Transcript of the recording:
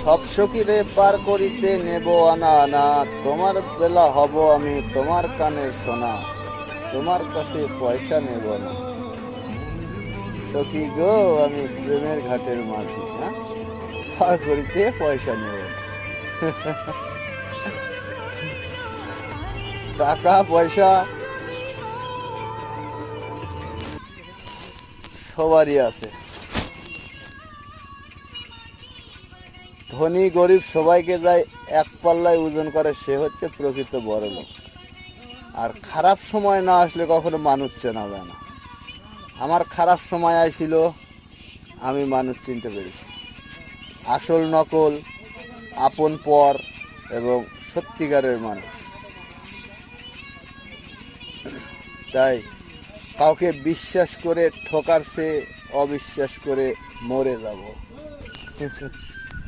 সব সখীরে পার করিতে নেব আনা আনা, তোমার বেলা হব আমি তোমার কানে শোনা, তোমার কাছে পয়সা নেব না। সখী গো আমি প্রেমের ঘাটের মাঝি, হ্যাঁ, পার করিতে পয়সা নেব না। টাকা পয়সা সবারই আছে, ধনী গরিব সবাইকে যায় এক পাল্লায় ওজন করে, সে হচ্ছে প্রকৃত বড়লোক। আর খারাপ সময় না আসলে কখনো মানুষ চেনা যায় না। আমার খারাপ সময় আইছিল, আমি মানুষ চিনতে পেরেছি, আসল নকল, আপন পর এবং সত্যিকারের মানুষ। তাই কাউকে বিশ্বাস করে ঠকার চেয়ে অবিশ্বাস করে মরে যাব।